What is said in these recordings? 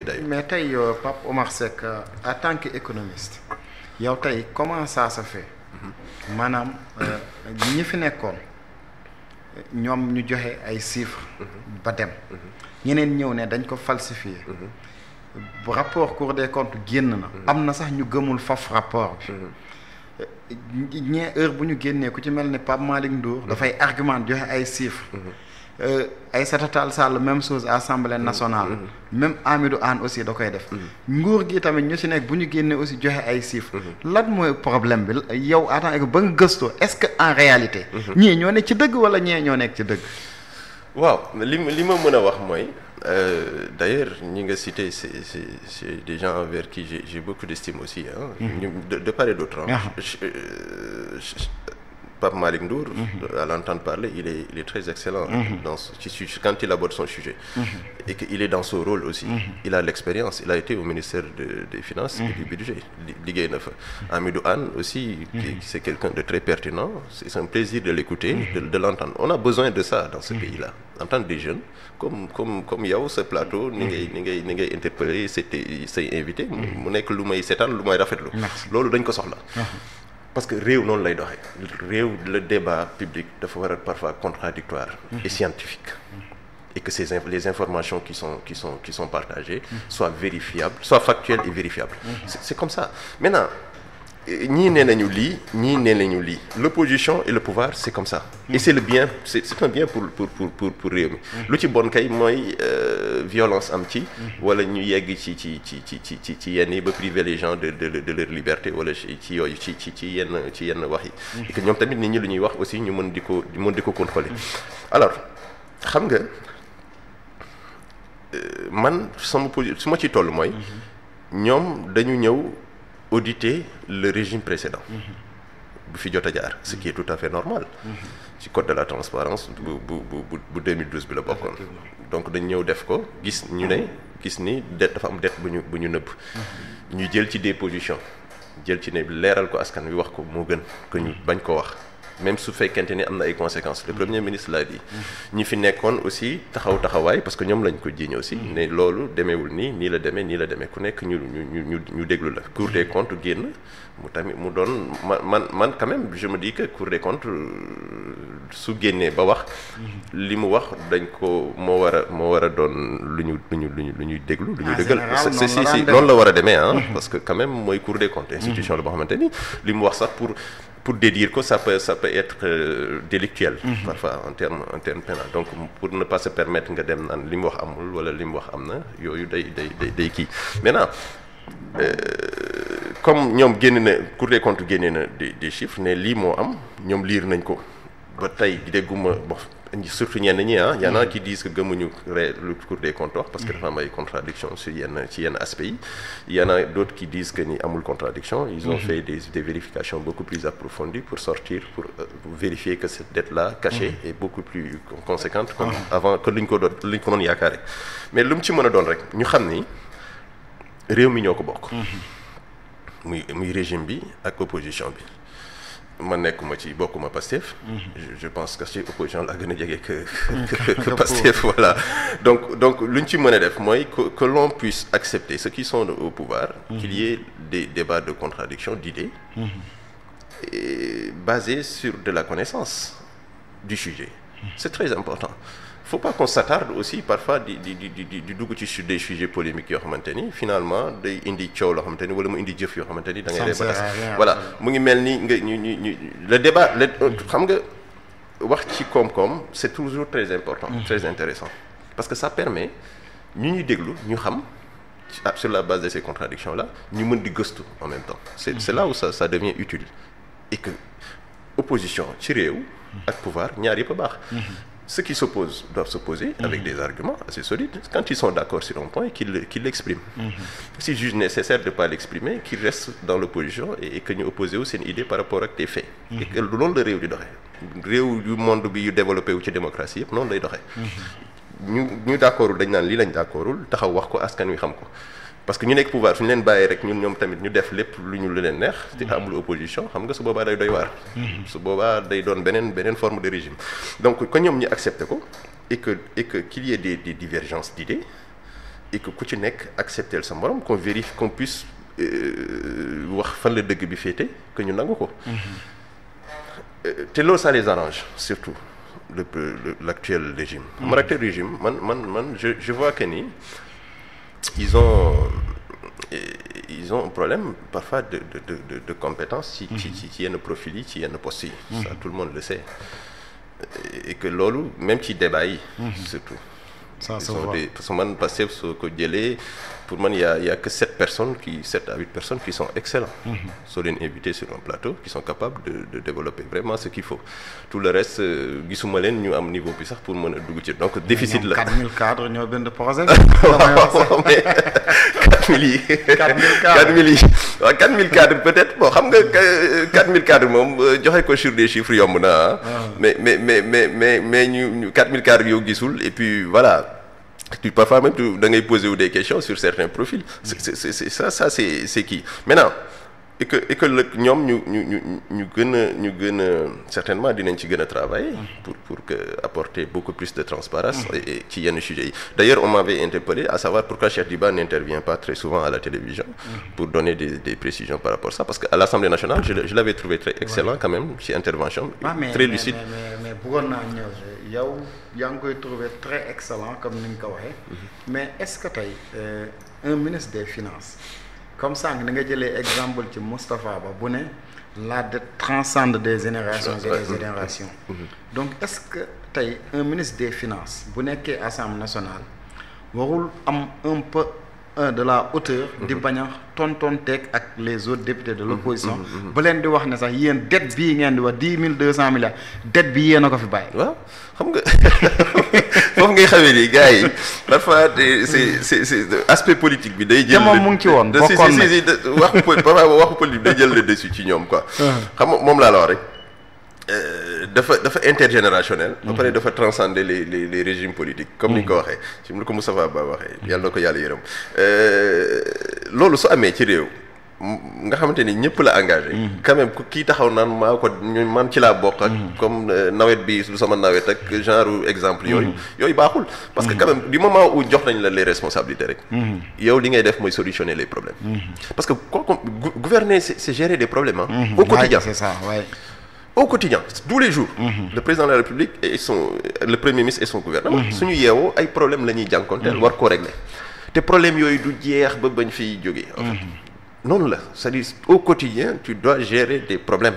d'ailleurs. Mais tey Pape Omar Seck en tant qu'économiste yow tey comment ça se fait maanaam ñi fi nekkoon ñoom ñu joxe ay chiffres ba dem ñeneen ñëw ne dañ ko falsifier bu rapport Cour des comptes génn na am na sax ñu gëmul faf rapport bi ñee heure bu ñu génnee ku ci mel ni Pape Malick Ndour dafay argument joxe ay chiffres Aïssata Tall Sall même chose Assemblée nationale même Amidou Anne aussi da koy def nguur gi tamit ñu ci nekk bu ñu génnee aussi joxe ay chiffres lan mooy problème bi yow en tant que ba nga gëstoo est-ce que en réalité ñii ñoo nekk ci dëgg wala ñee ñoo nekk ci dëgg waaw li ma mën a wax mooy d'ailleurs ñi nga cité c'est des gens envers qui j'ai beaucoup d'estime aussi de part et d'autre Pape Malick Ndour, à l'entendre parler, il est très excellent quand il aborde son sujet. Et qu'il est dans son rôle aussi. Il a l'expérience. Il a été au ministère des Finances et du Budget. Amidou Anne aussi, c'est quelqu'un de très pertinent. C'est un plaisir de l'écouter, de l'entendre. On a besoin de ça dans ce pays-là. Entendre des jeunes, comme Yao, ce plateau, ni ngay interpellé, c'est invité. Mu nekk lu may seetaan lu may rafetlu. Loolu dañ ko soxla. Parce que réew noonu lay doxee réew le débat public dafa war a parfois contradictoire et scientifique et que les informations qui sont partagées soient vérifiables, soient factuelles et vérifiables. C'est comme ça. Maintenant ñii nee nañu lii ñii nee nañu lii l'opposition et le pouvoir c'est comme ça. Et c'est le bien, c'est un bien pour réew mi. Lu ci bon kay mooy violence am ci. wala ñu yegg ci yenn yi ba priver les gens de leur liberté wala ci yooyu ci yenn wax yi. et que ñoom tamit nit ñi lu ñuy wax aussi ñu mën di ko contrôler. alors xam nga man sama position su ma ci toll mooy. ñoom dañu ñëw auditer le régime précédent. bu fi jot a jaar ce qui est tout à fait normal. ci code de la transparence bu 2012 bi la bokkoon. donc dañ ñëw def ko gis ni dette dafa am dette bu ñu nëbb. ñu jël ci des positions jël ci ne leeral ko askan wi wax ko moo gën que ñu bañ ko wax. même su fekkente ni am na ay conséquences le premier ministre l'a dit. ñi fi nekkoon aussi taxawaay parce que ñoom lañ ko jiiñ aussi. ne loolu demeewul nii la demee ku nekk ñu déglu la. Cour des comptes génn mu doon man quand même je me dis que Cour des comptes su génnee ba wax. li mu wax dañ ko moo war a doon lu ñuy déglu. lu ñuy dëggal si loolu la war a demee parce que quand même mooy Cour des comptes institution la boo xamante ni li mu wax sax pour dédire que ça peut être délictuel parfois en termes pénal donc pour ne pas se permettre nga dem naan li mu wax amul wala li mu wax am na yooyu day kii maintenant comme ñoom génn na Cour des comptes génne na des chiffres ne lii moo am ñoom liir nañ ko ba tey dégguma surtout ñenn ñi y en a qui disent que gëmuñu lu Cour des comptes wax parce que dafa am ay contradiction ci yenn aspects yi y en a d'autres qui disent que ni amul contradiction ils ont fait des vérifications beaucoup plus approfondies pour vérifier que cette dette là cachée est beaucoup plus conséquente comme avant que luñ ko doon yaakaare mais lu mu ci mën a doon rek ñu xam ni réew mi ñoo ko bokk muy régime bi ak opposition bi man nekkuma ci bokkuma Pastef. je pense que ci opposition la gën a jege que Pastef voilà donc lu ñu ci mën a def mooy que l'on puisse accepter ceux qui sont au pouvoir. qu'il y ait des débats de contradiction d'idées. Basés sur de la connaissance du sujet. C'est très important. Faut pas qu'on s'attarde aussi parfois di dugg ci des sujets polémiques yoo xamante ni finalement day indi coow loo xamante ni wala mu indi jëf yoo xamante ni da ngay dee ba tas voilà mu ngi mel ni nga ñu le débat xam nga wax ci koom-koom c'est toujours très important très intéressant parce que ça permet ñuy déglu ñu xam sur la base de ces contradictions là ñu mën di gëstu en même temps c'est là où ça devient utile et que opposition ci réew ak pouvoir ñaar yëpp a baax. Ceux qui s'opposent doivent s'opposer avec des arguments assez solides. Quand ils sont d'accord sur un point, qu'ils l'expriment. S'ils jugent nécessaire de ne pas l'exprimer, qu'ils restent dans l'opposition et que ñu opposé wu seen idée par rapport ak tes faits. Et que loolu la réew di doxee. réew yu monde bi yu développé wu ci démocratie yëpp noonu lay doxee. ñu d'accordul dañ naan lii lañ d'accordul taxaw wax ko askan wi xam ko. parce que ñu nekk pouvoir su ñu leen bàyyee rek ñoom tamit ñu def lépp lu leen neex te amul opposition xam nga su boobaa day doy waar. su boobaa day doon beneen forme de régime. donc quand ñoom ñu accepté ko et que qu'il y ait des divergences d'idées et que ku ci nekk accepter sa morom qu'on vérifie qu'on puisse wax fan la dëgg bi féete que ñu nangu ko. te loolu ça les arrange surtout l'actuel régime. L'actuel régime je vois que ni ils ont un problème parfois de compétence ci yenn profil yi ci yenn postes yi. Ça tout le monde le sait. Et que loolu même ci débat yi. surtout. Ça se voit. Parce que man Pastef soo ko jëlee pour man y a que 7 à 8 personnes qui sont excellents. soo leen invité sur un plateau qui sont capables de développer vraiment ce qu'il faut. Tout le reste gisuma leen ñu am niveau bi sax pour mën a dugg ci donc déficit la. 4000 cadres ñoo bind projet bi. mais 4000 yi. 4000 yi waaw 4000 cadres peut-être bon xam nga 4000 cadres moom joxe ko sur des chiffres yomb na mais ñu 4000 cadres yow gisul et puis voilà. Parfois même da ngay poser des questions sur certains profils. C'est ça c'est qui maintenant et que ñoom ñu gën a certainement dinañ ci gën a travailler pour que apporter beaucoup plus de transparence et ci yenn sujets yi. D'ailleurs on m'avait interpellé à savoir pourquoi Cheikh Diba n'intervient pas très souvent à la télévision pour donner des précisions par rapport à ça parce que à l'Assemblée nationale je l'avais trouvé très excellent quand même ci intervention très lucide. mais bëggoon naa ñëw yow yaa ngi koy trouvé très excellent comme ni nga ko waxee mais est-ce que tey un ministre des finances comme ça da nga jëlee exemple ci Moustapha Ba bu ne la dette transcende des générations et des générations donc est-ce que tey un ministre des finances bu nekkee Assemblée nationale warul am un peu de la hauteur di bañ a tontonteeg ak les autres députés de l'opposition ba leen di wax ne sax yéen dette bii ngeen di wax 10 200 milliards dette bi yéen a ko fi bàyyi. waaw xam nga foofu ngay xamee ni gars yi parfois c'est aspect politique bi day jël. te moom mu ngi ci woon bokkoon na si waxu politique day jël le dessus ci ñoom quoi. xam nga moom laa la wax rek. dafa intergénérationnel. ba pare dafa transcender les régimes politiques. comme ni nga ko waxee ci lu ko Moustapha Ba waxee. yàlla na ko yàlla yërëm. loolu su amee ci réew nga xamante ni ñëpp la engagé. quand même kii taxaw naan maa ko man ci laa bokk ak. comme nawet bi lu sama nawet ak genre exemple yooyu baaxul. parce que quand même du moment où jox nañ la les responsabilités rek. yow li ngay def mooy solutionner les problèmes. parce que gouverner c'est gérer des problèmes au quotidien. c'est ça ouais. Au quotidien tous les jours. Le président de la République et le premier ministre et son gouvernement. suñu yeewoo ay problèmes la ñuy jànkonteel war koo régler. te problème yooyu du jeex ba bañ fiy jógee. en fait noonu la c'est-à-dire au quotidien tu dois gérer des problèmes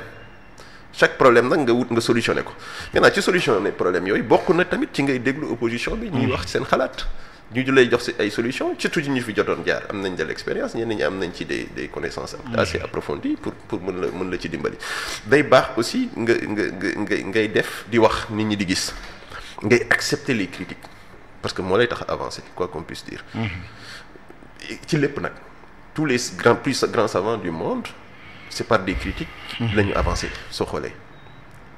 chaque problème nag nga solutionner ko maintenant ci solutionner problème yooyu bokk na tamit ci ngay déglu opposition bi. ñuy wax seen xalaat. ñu lay jox ci ay solutions surtout ñu fi jotoon jaar am nañ de l'expérience ñenn ñi am nañ ci des connaissances assez approfondies pour mën la ci dimbali. day baax aussi ngay def di wax nit ñi di gis ngay accepter les critiques parce que moo lay tax avancer quoi qu'on puisse dire. ci lépp nag tous les plus grands savants du monde c'est par des critiques la ñu avancer soo xoolee.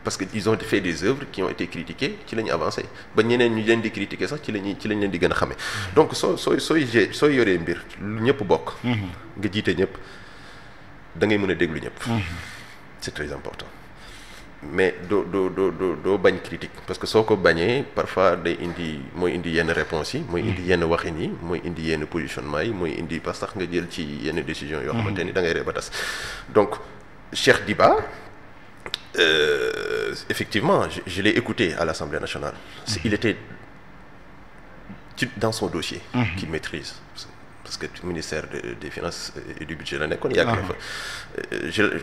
parce que ils ont fait des œuvres qui ont été critiquées ci la ñu avancé ba ñeneen ñu leen di critiquer sax ci lañ leen di gën a xamee. donc sooy yoree mbir lu ñëpp bokk. nga jiite ñëpp da ngay mën a déglu ñëpp. c'est très important mais doo bañ critique parce que soo ko bañee parfois mooy indi yenn réponses yi. mooy indi yenn waxin yi mooy indi yenn positionnement yi mooy indi parce que nga jël ci yenn décisions yoo xamante ni da ngay ree ba tas donc Cheikh Diba. Effectivement, je l'ai écouté à l'Assemblée nationale. Il était dans son dossier qu'il maîtrise. Parce que le ministère des Finances et du Budget,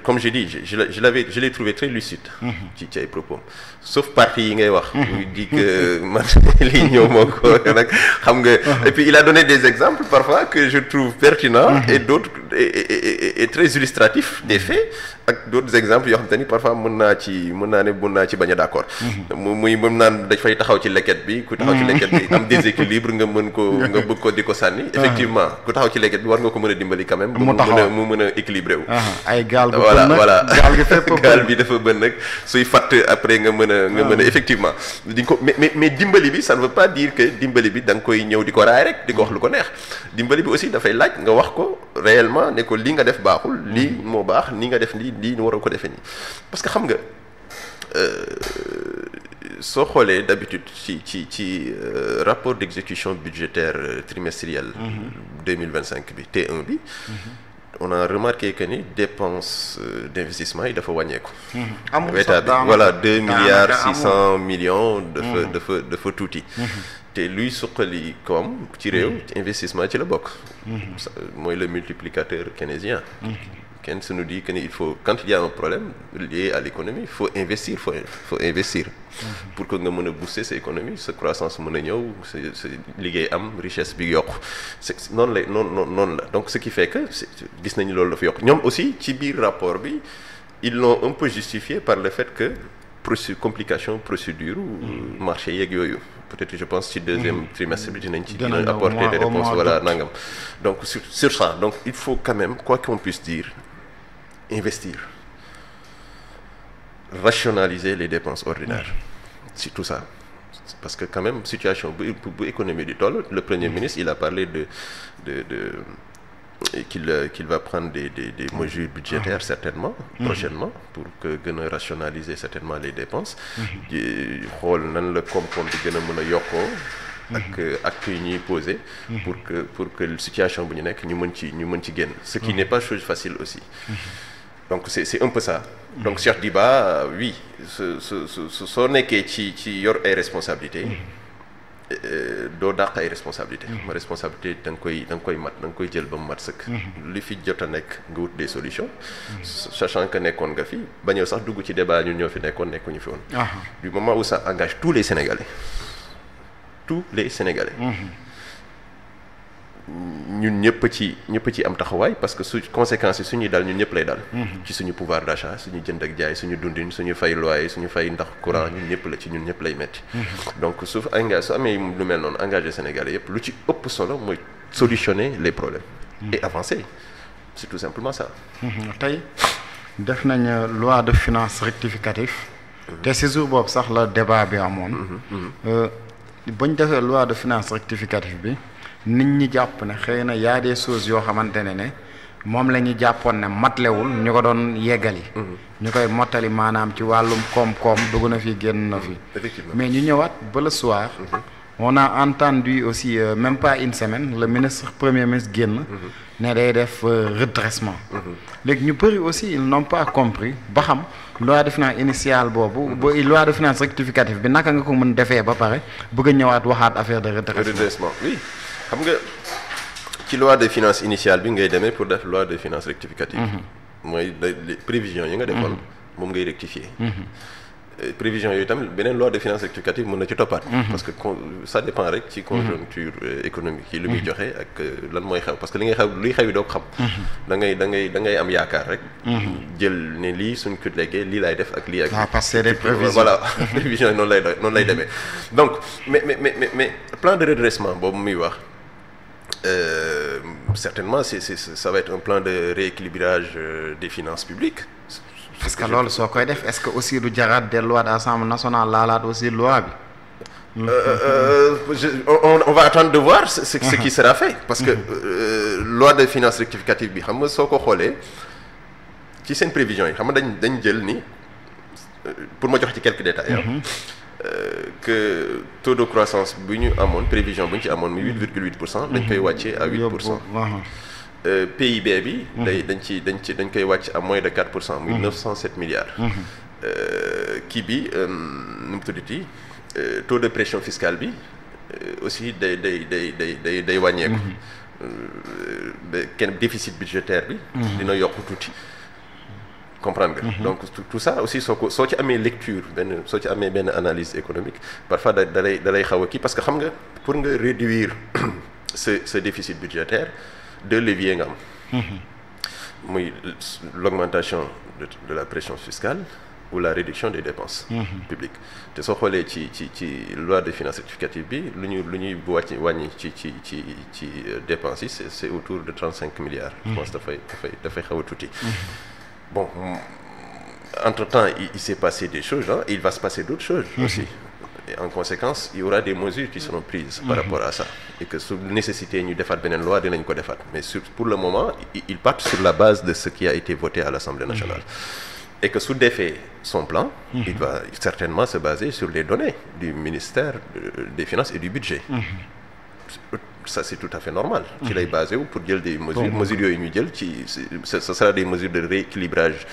comme j'ai dit, je l'ai trouvé très lucide ci ay propos. Sauf partie yi ngay wax. Il dit que man lii ñëw moo ko nag xam nga. Et puis il a donné des exemples parfois que je trouve pertinents et d'autres et très illustratifs des faits. ak d'autres exemples yoo xam te ni parfois mën naa ci bañ a d'accord. muy mën naan dañ fay taxaw ci leket bi ku taxaw ci leket bi am déséquilibre nga bëgg ko di ko sànni. effectivement ku taxaw ci leket bi war nga ko mën a dimbali quand même. mu mën a équilibré wu. ay gaal bu voilà gaal bi dafa bën nag suy fatt après nga mën a effectivement di ko mais dimbali bi ça ne veut pas dire que dimbali bi da nga koy ñëw di ko raay rek di ko wax lu ko neex dimbali bi aussi dafay laaj nga wax ko réellement ne ko li nga def baaxul lii moo baax ni nga def lii ñu war a ko defee nii parce que xam nga soo xoolee d'habitude ci rapport d'exécution budgétaire trimestriel 2025 bi T1 bi on a remarqué que ni dépenses d'investissement yi dafa wàññeeku. état bi voilà 2 milliards 600 millions dafa tuuti. te luy suqali koom ci réew investissement ci la bokk. mooy le multiplicateur keynésien. Keynes nous dit que il faut, quand il y a un problème lié à l'économie, il faut investir, faut investir. Pour que nga mën a booster sa économie, sa croissance mën a ñëw, sa liggéey am richesse bi yokk. noonu la donc ce qui fait que gis nañu loolu dafa yokk ñoom aussi ci biir rapport bi ils l'ont un peu justifié par le fait que complication procédure marché yeeg yooyu peut-être je pense ci deuxième trimestre bi dinañ apporter des réponses voilà nangam donc sur ça donc il faut quand même quoi qu'on puisse dire investir rationaliser les dépenses ordinaires c'est tout ça parce que quand même situation bu économie di toll le premier ministre il a parlé qu'il va prendre des mesures budgétaires certainement prochainement pour que gën a rationaliser certainement les dépenses xool nan la koom-koom bi gën a mën a yokkoo ak actes yi ñuy poser pour que situation bu ñu nekk ñu mën ci génn ce qui n'est pas chose facile aussi donc c'est un peu ça donc Cheikh Diba oui soo nekkee ci yor ay responsabilités doo dàq ay responsabilité ma responsabilité da nga koy mat da nga koy jël ba mu mat sëkk li fi jot a nekk nga wut des solutions sachant que nekkoon nga fi ba ñëw sax dugg ci débat ñun ñoo fi nekkuñu fi woon du moment où ça engage tous les Sénégalais ñun ñëpp ci am taxawaay parce que su conséquences yi suñuy dal ñun ñëpp lay dal ci suñu pouvoir d'achat suñu jënd ak jaay suñu dundin suñu fay loyer suñu fay ndax courant ñun ñëpp lay metti donc su amee lu mel noonu engagé Sénégalais yëpp lu ci ëpp solo mooy solutionner les problèmes et avancer c'est tout simplement ça tey def nañ loi de finances rectificative te si jour boobu sax la débat bi amoon bañ defee loi de finances rectificative bi nit ñi jàpp ne xëy na y a des choses yoo xamante ne moom la ñu jàppoon ne matlewul ñu ko doon yeggali ñu koy mottali maanaam ci wàllum koom-koom dugg na fi génn na fi mais ñu ñëwaat ba le soir on a entendu aussi même pas une semaine le premier ministre génn ne day def redressement léegi ñu bëri aussi ils n'ont pas compris ba xam loi de finance initiale boobu ba loi de finance rectificative bi naka nga ko mën defee ba pare bëgg a ñëwaat waxaat affaire de redressement oui xam nga ci loi de finances initiale bi ngay demee pour def loi de finances rectificative mooy les prévisions yi nga defoon moom ngay rectifier prévisions yooyu tamit beneen loi de finances rectificative mën na ci toppaat parce que ça dépend rek ci conjoncture économique yi lu muy joxe ak lan mooy xew parce que luy xew yi doo ko xam da ngay am yaakaar rek jël ne lii suñ ko léegee lii laay def ak lii ak parce que c'est des prévisions voilà prévisions yi noonu lay demee donc mais plan de redressement boobu muy wax certainement ça va être un plan de rééquilibrage des finances publiques parce que loolu soo koy def est-ce que aussi du jaraat delluwaat Assemblée nationale laalaat aussi loi bi on va attendre de voir ce qui sera fait parce que loi de finances rectificative bi xam nga soo ko xoolee ci seen prévisions yi xam nga dañ jël ni pour ma jox ci quelques détails que taux de croissance bu ñu amoon prévision bu ñu ci amoon mu 8,8% dañ koy wàccee à 8%. PIB bi. dañ koy wàcc à moins de 4%. muy 907 milliards. kii bi nu mu tuddati taux de pression fiscale bi aussi day wàññeeku. kenn déficit budgétaire bi. dina yokk tuuti. comprendre nga donc tout ça aussi soo ci amee lecture soo ci amee benn analyse économique parfois da lay xaw a kii parce que xam nga pour nga réduire ce déficit budgétaire deux leviers nga am muy l'augmentation de la pression fiscale ou la réduction des dépenses publiques te soo xoolee ci loi de finances rectificative bi lu ñuy wàññi ci dépenses yi c'est autour de 35 milliards je pense dafay xaw a tuuti bon entre-temps il s'est passé des choses il va se passer d'autres choses aussi et en conséquence il y aura des mesures qui seront prises par rapport à ça et que su nécessité ñu defaat beneen loi dinañ ko defaat mais pour le moment ils partent sur la base de ce qui a été voté à l'Assemblée nationale Et que sous défait son plan, il va certainement se baser sur les données du ministère des Finances et du Budget. Ça, c'est tout à fait normal. Ci lay basé wu pour jël des mesures yooyu ñu jël ci ce sera des mesures de rééquilibrage